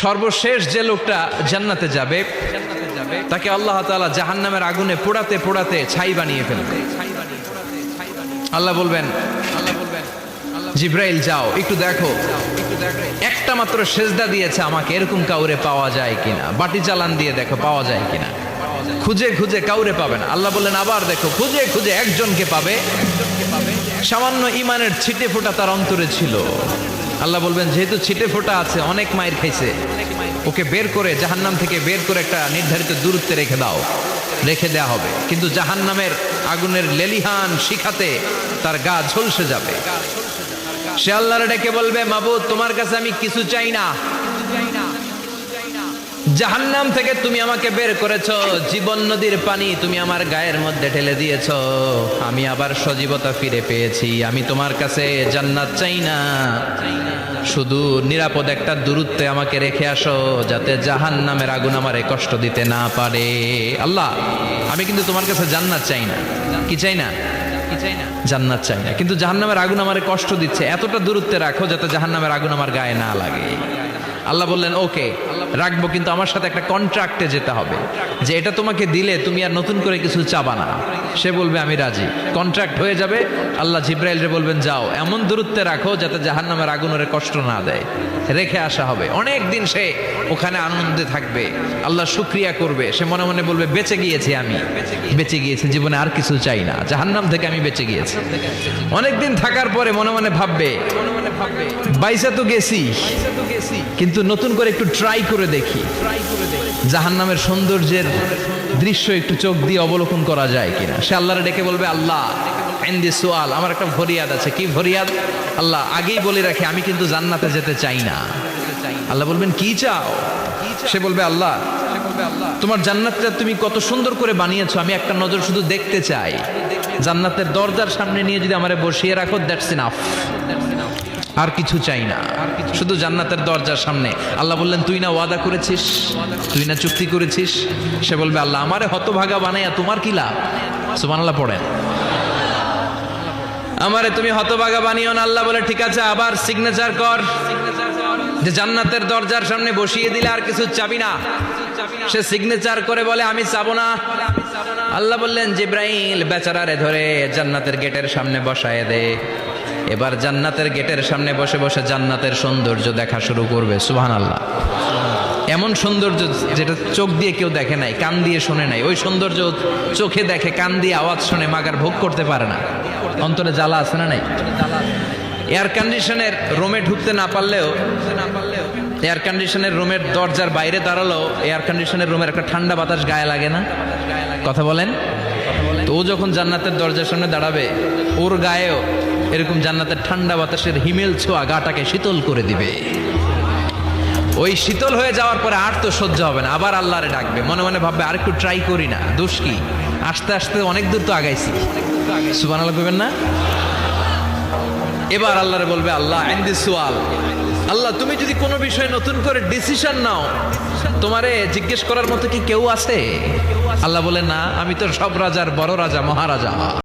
সর্বশেষ যে লোকটা জান্নাতে যাবে তাকে আল্লাহ তাআলা জাহান্নামের আগুনে পোড়াতে পোড়াতে ছাই বানিয়ে ফেলবে। আল্লাহ বলবেন, জিব্রাইল যাও একটু দেখো, একটা মাত্র সেজদা দিয়েছে আমাকে, এরকম কাউরে পাওয়া যায় কিনা। বাটি চালান দিয়ে দেখো পাওয়া যায় কিনা। খুঁজে খুঁজে কাউরে পাবে না। আল্লাহ বললেন আবার দেখো, খুঁজে খুঁজে একজনকে পাবে, সামান্য ইমানের ছিটে ফোঁটা তার অন্তরে ছিল। আল্লাহ বলবেন যেহেতু ছিটে ফোঁটা আছে, অনেক মায়ের খাইছে, ওকে বের করে জাহান্নাম থেকে বের করে একটা নির্ধারিত দূরত্বে রেখে দাও। রেখে দেয়া হবে, কিন্তু জাহান্নামের আগুনের লেলিহান শিখাতে তার গা ঝলসে যাবে। সে আল্লাহর ডেকে বলবে, মাবুদ তোমার কাছে আমি কিছু চাই না, জাহান্নাম থেকে তুমি আমাকে বের করেছো, জীবন নদীর পানি তুমি আমার গায়ের মধ্যে ঢেলে দিয়েছো, আমি আবার সজীবতা ফিরে পেয়েছি। আমি তোমার কাছে জান্নাত চাই না, শুধু নিরাপদ একটা দূরত্বে আমাকে রেখে আসো, যাতে জাহান্নামের আগুন আমারে কষ্ট দিতে না পারে। আল্লাহ আমি কিন্তু তোমার কাছে জান্নাত চাই না। কি চাই না? জান্নাত চাই না, কিন্তু জাহান্নামের আগুন আমারে কষ্ট দিচ্ছে, এতটা দূরত্বে রাখো যাতে জাহান্নামের আগুন আমার গায়ে না লাগে। আল্লাহ বললেন ওকে রাখবো, কিন্তু আমার সাথে একটা কন্ট্রাক্টে যেতে হবে, যে এটা তোমাকে দিলে তুমি আর নতুন করে কিছু চাবা না। সে বলবে আমি রাজি, কন্ট্রাক্ট হয়ে যাবে। আল্লাহ জিব্রাইলরে বলবেন যাও এমন দূরত্বে রাখো যাতে জাহান্নামের আগুন ওরে কষ্ট না দেয়। রেখে আসা হবে, অনেক দিন সে ওখানে আনন্দে থাকবে, আল্লাহ শুকরিয়া করবে। সে মনে মনে বলবে বেঁচে গিয়েছি, আমি বেঁচে গিয়েছি, জীবনে আর কিছু চাই না, জাহান্নাম থেকে আমি বেঁচে গিয়েছি। অনেকদিন থাকার পরে মনে মনে ভাববে বাইসা তো গেছি, কিন্তু নতুন করে একটু ট্রাই করে দেখি, জাহান্নামের সৌন্দর্যের দৃশ্য একটু চোখ দিয়ে অবলোকন করা যায় কিনা। সে আল্লাহরে ডেকে বলবে আল্লাহ ইনদি সুআল, আমার একটা ফরিয়াদ আছে। কি ফরিয়াদ? আল্লাহ আগেই বলে রাখি আমি কিন্তু জান্নাতে যেতে চাই না। আল্লাহ বলবেন কি চাও? সে বলবে আল্লাহ তোমার জান্নাতটা তুমি কত সুন্দর করে বানিয়েছো, আমি একটা নজর শুধু দেখতে চাই। জান্নাতের দরজার সামনে নিয়ে যদি আমারে বসিয়ে রাখো, দ্যাটস ইনাফ, আর কিছু চাই না, শুধু জান্নাতের দরজার সামনে। আল্লাহ বললেন তুই না ওয়াদা করেছিস, তুই না চুক্তি করেছিস। সে বলবে আল্লাহ আমারে হতভাগা বানাইয়া তোমার কি লাভ? সুবহানাল্লাহ পড়েন। আমারে তুমি হতভাগা বানিও না। আল্লাহ বলে ঠিক আছে, আবার সিগনেচার কর যে জান্নাতের দরজার সামনে বসিয়ে দিলে আর কিছু চাবি না। সে সিগনেচার করে বলে আমি চাবো না। আল্লাহ বললেন জিব্রাইল বেচারারে ধরে জান্নাতের গেটের সামনে বসায় দে। এবার জান্নাতের গেটের সামনে বসে বসে জান্নাতের সৌন্দর্য দেখা শুরু করবে। সুবহানাল্লাহ। এমন সৌন্দর্য যেটা চোখ দিয়ে কেউ দেখে নাই, কান দিয়ে শোনে নাই, ওই সৌন্দর্য চোখে দেখে, কান দিয়ে আওয়াজ শুনে মাগার ভোগ করতে পারে না। অন্তরে জ্বালা আছে না নাই? এয়ার কন্ডিশনের রুমে ঢুকতে না পারলেও, এয়ার কন্ডিশনের রুমের দরজার বাইরে দাঁড়ালো, এয়ার কন্ডিশনের রুমের একটা ঠান্ডা বাতাস গায়ে লাগে না? কথা বলেন তো। ও যখন জান্নাতের দরজার সামনে দাঁড়াবে, ওর গায়েও এরকম জান্নাতের ঠান্ডা বাতাসের হিমেল ছোঁয়া গাটাকে শীতল করে দিবে। ওই শীতল হয়ে যাওয়ার পরে আর তো সহ্য হবে না, আবার আল্লাহরে ডাকবে, মনে মনে ভাববে আর একটু ট্রাই করি না, দোষ কি, আস্তে আস্তে অনেক দূর তো আগাইছি। সুবহানাল্লাহ কইবেন না? এবার আল্লাহরে বলবে আল্লাহ ইনদি সুআল, আল্লাহ তুমি যদি কোনো বিষয়ে নতুন করে ডিসিশন নাও, তোমারে জিজ্ঞেস করার মতো কি কেউ আছে? আল্লাহ বলে না, আমি তো সব রাজার বড় রাজা, মহারাজা।